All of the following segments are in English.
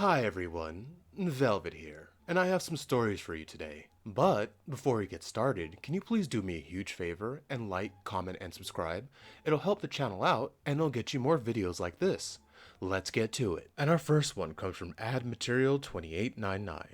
Hi everyone, Velvet here, and I have some stories for you today. But before we get started, can you please do me a huge favor and like, comment, and subscribe? It'll help the channel out and it'll get you more videos like this. Let's get to it. And our first one comes from AdMaterial2899.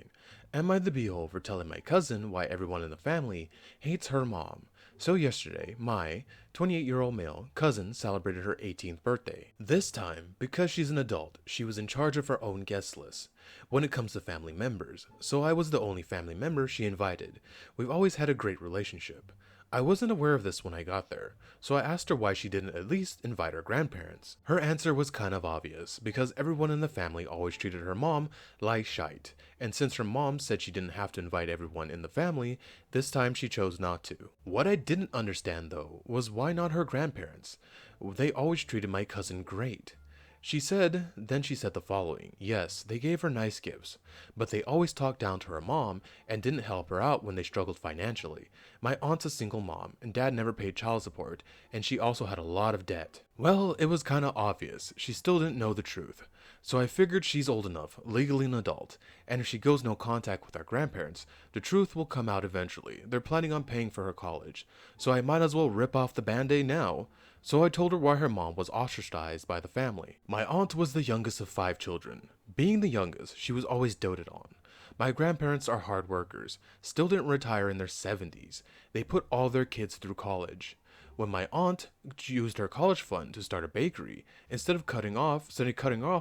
Am I the beehole for telling my cousin why everyone in the family hates her mom? So yesterday, my 28-year-old male cousin celebrated her 18th birthday. This time, because she's an adult, she was in charge of her own guest list when it comes to family members, so I was the only family member she invited. We've always had a great relationship. I wasn't aware of this when I got there, so I asked her why she didn't at least invite her grandparents. Her answer was kind of obvious, because everyone in the family always treated her mom like shite, and since her mom said she didn't have to invite everyone in the family, this time she chose not to. What I didn't understand though, was why not her grandparents? They always treated my cousin great. She said the following: yes, they gave her nice gifts, but they always talked down to her mom and didn't help her out when they struggled financially. My aunt's a single mom, and dad never paid child support, and she also had a lot of debt. Well, it was kinda obvious, she still didn't know the truth. So I figured she's old enough, legally an adult, and if she goes no contact with our grandparents, the truth will come out eventually. They're planning on paying for her college, so I might as well rip off the band-aid now. So I told her why her mom was ostracized by the family. My aunt was the youngest of 5 children. Being the youngest, she was always doted on. My grandparents are hard workers, still didn't retire in their 70s. They put all their kids through college. When my aunt used her college fund to start a bakery, instead of cutting off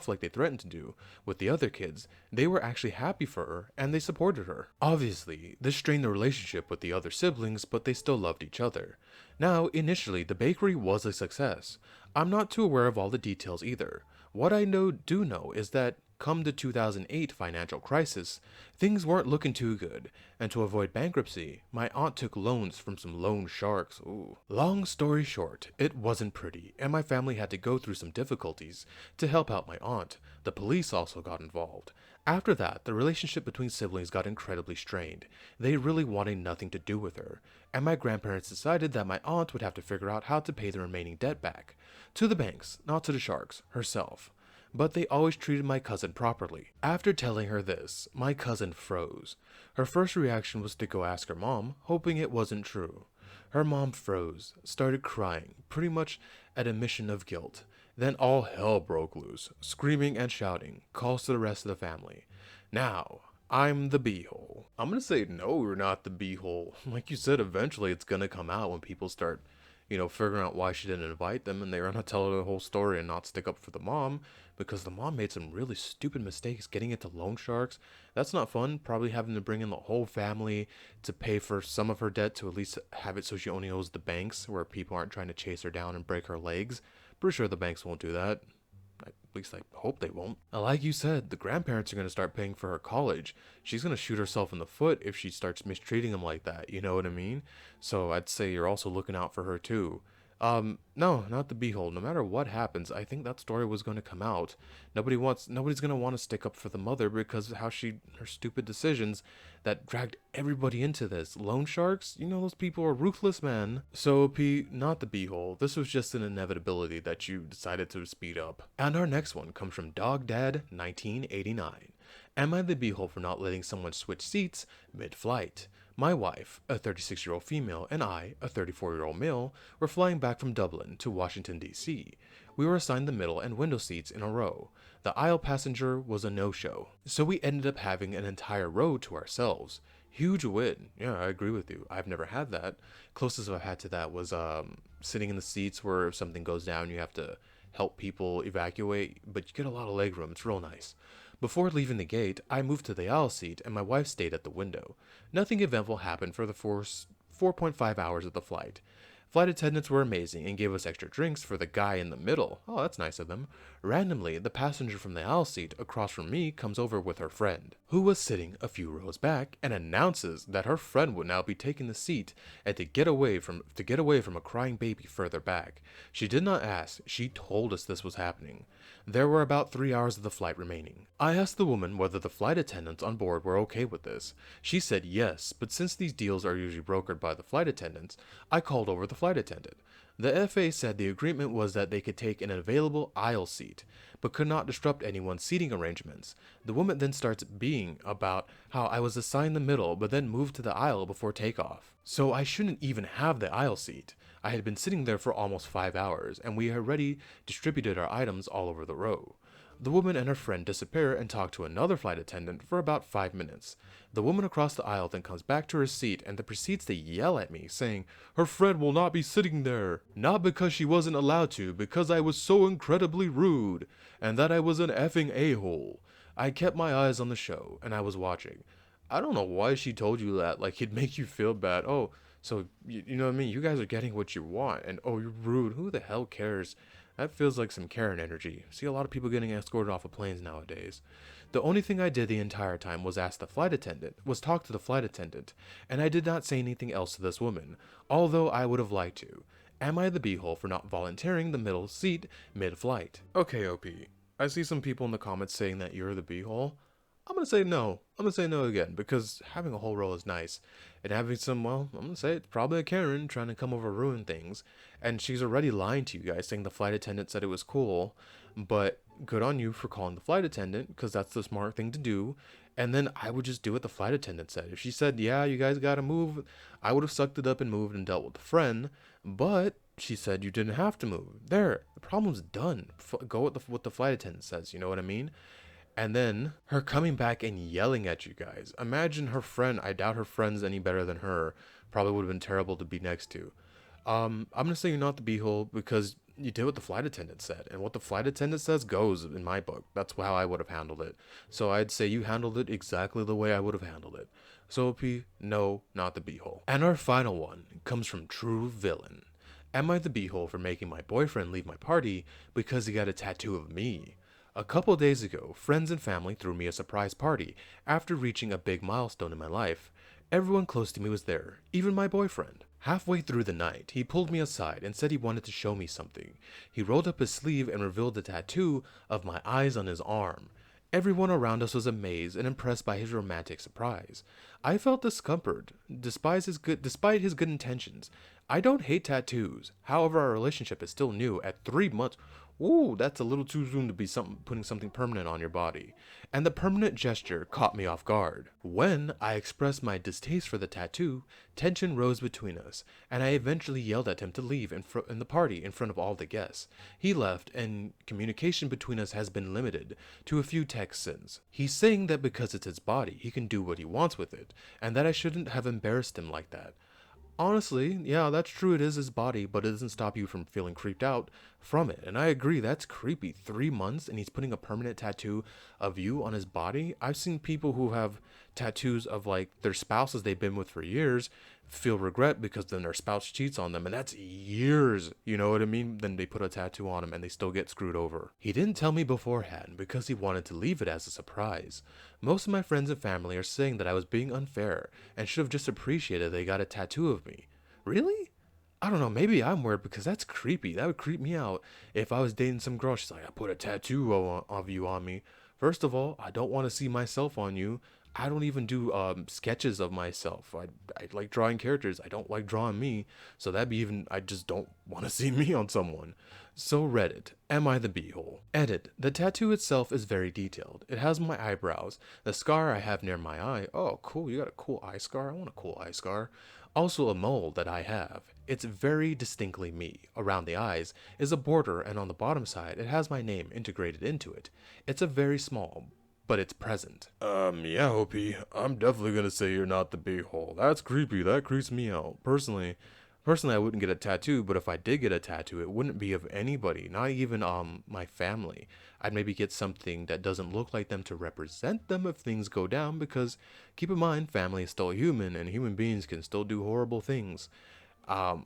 like they threatened to do with the other kids, they were actually happy for her and they supported her. Obviously, this strained the relationship with the other siblings, but they still loved each other. Now, initially, the bakery was a success. I'm not too aware of all the details either. What I do know is that come the 2008 financial crisis, things weren't looking too good, and to avoid bankruptcy, my aunt took loans from some loan sharks. Ooh. Long story short, it wasn't pretty, and my family had to go through some difficulties to help out my aunt. The police also got involved. After that, the relationship between siblings got incredibly strained. They really wanted nothing to do with her, and my grandparents decided that my aunt would have to figure out how to pay the remaining debt back. To the banks, not to the sharks, herself. But they always treated my cousin properly. After telling her this, my cousin froze. Her first reaction was to go ask her mom, hoping it wasn't true. Her mom froze, started crying, pretty much at admission of guilt. Then all hell broke loose, screaming and shouting, calls to the rest of the family. Now, I'm the beehole. I'm gonna say no, you're not the beehole. Like you said, eventually it's gonna come out when people start figuring out why she didn't invite them, and they're gonna tell her the whole story and not stick up for the mom, because the mom made some really stupid mistakes getting into loan sharks. That's not fun, probably having to bring in the whole family to pay for some of her debt to at least have it so she only owes the banks, where people aren't trying to chase her down and break her legs. Pretty sure the banks won't do that. At least I hope they won't. Like you said, the grandparents are going to start paying for her college. She's going to shoot herself in the foot if she starts mistreating them like that, you know what I mean? So I'd say you're also looking out for her too. No, not the beehole. No matter what happens, I think that story was going to come out. Nobody's going to want to stick up for the mother because of her stupid decisions that dragged everybody into this. Loan sharks, those people are ruthless, man. So, not the beehole. This was just an inevitability that you decided to speed up. And our next one comes from DogDad1989. Am I the beehole for not letting someone switch seats mid-flight? My wife, a 36-year-old female, and I, a 34-year-old male, were flying back from Dublin to Washington, D.C. We were assigned the middle and window seats in a row. The aisle passenger was a no-show, so we ended up having an entire row to ourselves. Huge win. Yeah, I agree with you. I've never had that. Closest I've had to that was sitting in the seats where if something goes down, you have to help people evacuate, but you get a lot of leg room. It's real nice. Before leaving the gate, I moved to the aisle seat and my wife stayed at the window. Nothing eventful happened for the 4.5 hours of the flight. Flight attendants were amazing and gave us extra drinks for the guy in the middle. Oh, that's nice of them. Randomly, the passenger from the aisle seat across from me comes over with her friend, who was sitting a few rows back, and announces that her friend would now be taking the seat and to get away from a crying baby further back. She did not ask, she told us this was happening. There were about 3 hours of the flight remaining. I asked the woman whether the flight attendants on board were okay with this. She said yes, but since these deals are usually brokered by the flight attendants, I called over the flight attendant. The FA said the agreement was that they could take an available aisle seat, but could not disrupt anyone's seating arrangements. The woman then starts being about how I was assigned the middle, but then moved to the aisle before takeoff. So I shouldn't even have the aisle seat. I had been sitting there for almost 5 hours, and we had already distributed our items all over the row. The woman and her friend disappear and talk to another flight attendant for about 5 minutes. The woman across the aisle then comes back to her seat and then proceeds to yell at me, saying, her friend will not be sitting there. Not because she wasn't allowed to, because I was so incredibly rude, and that I was an effing a-hole. I kept my eyes on the show, and I was watching. I don't know why she told you that, like it'd make you feel bad. Oh, so, you know what I mean? You guys are getting what you want, and oh, you're rude. Who the hell cares? That feels like some Karen energy. See a lot of people getting escorted off of planes nowadays. The only thing I did the entire time was talk to the flight attendant, and I did not say anything else to this woman, although I would have liked to. Am I the beehole for not volunteering the middle seat mid-flight? Okay, OP. I see some people in the comments saying that you're the beehole. I'm gonna say no. I'm gonna say no again, because having a whole row is nice. And having some, well, I'm gonna say it's probably a Karen trying to come over and ruin things. And she's already lying to you guys, saying the flight attendant said it was cool. But good on you for calling the flight attendant, because that's the smart thing to do. And then I would just do what the flight attendant said. If she said, yeah, you guys gotta move, I would have sucked it up and moved and dealt with the friend. But she said you didn't have to move. There, the problem's done. Go with what the flight attendant says, you know what I mean? And then her coming back and yelling at you guys. Imagine her friend. I doubt her friend's any better than her. Probably would have been terrible to be next to. I'm gonna say you're not the beehole because you did what the flight attendant said, and what the flight attendant says goes in my book. That's how I would have handled it. So I'd say you handled it exactly the way I would have handled it. So P, no, not the beehole. And our final one comes from True Villain. Am I the beehole for making my boyfriend leave my party because he got a tattoo of me? A couple days ago, friends and family threw me a surprise party after reaching a big milestone in my life. Everyone close to me was there, even my boyfriend. Halfway through the night, he pulled me aside and said he wanted to show me something. He rolled up his sleeve and revealed the tattoo of my eyes on his arm. Everyone around us was amazed and impressed by his romantic surprise. I felt discomfort, despite his good intentions. I don't hate tattoos. However, our relationship is still new at 3 months. Ooh, that's a little too soon to be putting something permanent on your body. And the permanent gesture caught me off guard. When I expressed my distaste for the tattoo, tension rose between us, and I eventually yelled at him to leave in the party in front of all the guests. He left, and communication between us has been limited to a few texts since. He's saying that because it's his body, he can do what he wants with it, and that I shouldn't have embarrassed him like that. Honestly, yeah, that's true, it is his body, but it doesn't stop you from feeling creeped out from it. And I agree, that's creepy. 3 months and he's putting a permanent tattoo of you on his body? I've seen people who have tattoos of like their spouses they've been with for years feel regret because then their spouse cheats on them, and that's years, you know what I mean? Then they put a tattoo on him and they still get screwed over. He didn't tell me beforehand because he wanted to leave it as a surprise. Most of my friends and family are saying that I was being unfair and should have just appreciated they got a tattoo of me. Really? I don't know, maybe I'm weird because that's creepy. That would creep me out if I was dating some girl. She's like, I put a tattoo of you on me. First of all, I don't want to see myself on you. I don't even do sketches of myself. I like drawing characters. I don't like drawing me. So that'd be even, I just don't want to see me on someone. So Reddit, am I the beehole? Edit, the tattoo itself is very detailed. It has my eyebrows, the scar I have near my eye. Oh, cool, you got a cool eye scar? I want a cool eye scar. Also a mole that I have. It's very distinctly me. Around the eyes is a border, and on the bottom side it has my name integrated into it. It's a very small, but it's present. Yeah, Hopi, I'm definitely gonna say you're not the beehole. That's creepy, that creeps me out. Personally, I wouldn't get a tattoo, but if I did get a tattoo, it wouldn't be of anybody, not even my family. I'd maybe get something that doesn't look like them to represent them if things go down, because keep in mind, family is still human, and human beings can still do horrible things.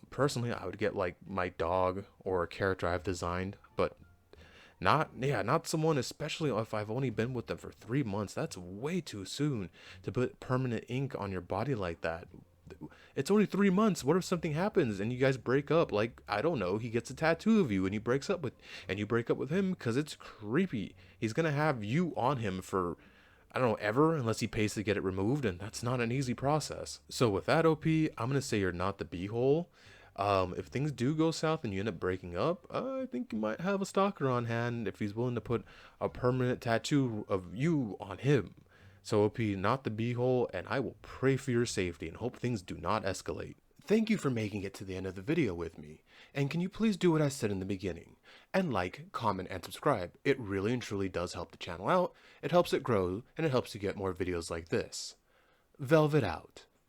Personally, I would get like my dog or a character I've designed, but not someone, especially if I've only been with them for 3 months. That's way too soon to put permanent ink on your body like that. It's only 3 months. What if something happens and you guys break up? Like, I don't know, he gets a tattoo of you and you break up with him, because it's creepy. He's gonna have you on him for, I don't know, ever, unless he pays to get it removed, and that's not an easy process. So with that, OP, I'm gonna say you're not the beehole. If things do go south and you end up breaking up, I think you might have a stalker on hand if he's willing to put a permanent tattoo of you on him. So OP, not the beehole, and I will pray for your safety and hope things do not escalate. Thank you for making it to the end of the video with me, and can you please do what I said in the beginning, and like, comment, and subscribe. It really and truly does help the channel out, it helps it grow, and it helps you get more videos like this. Velvet out.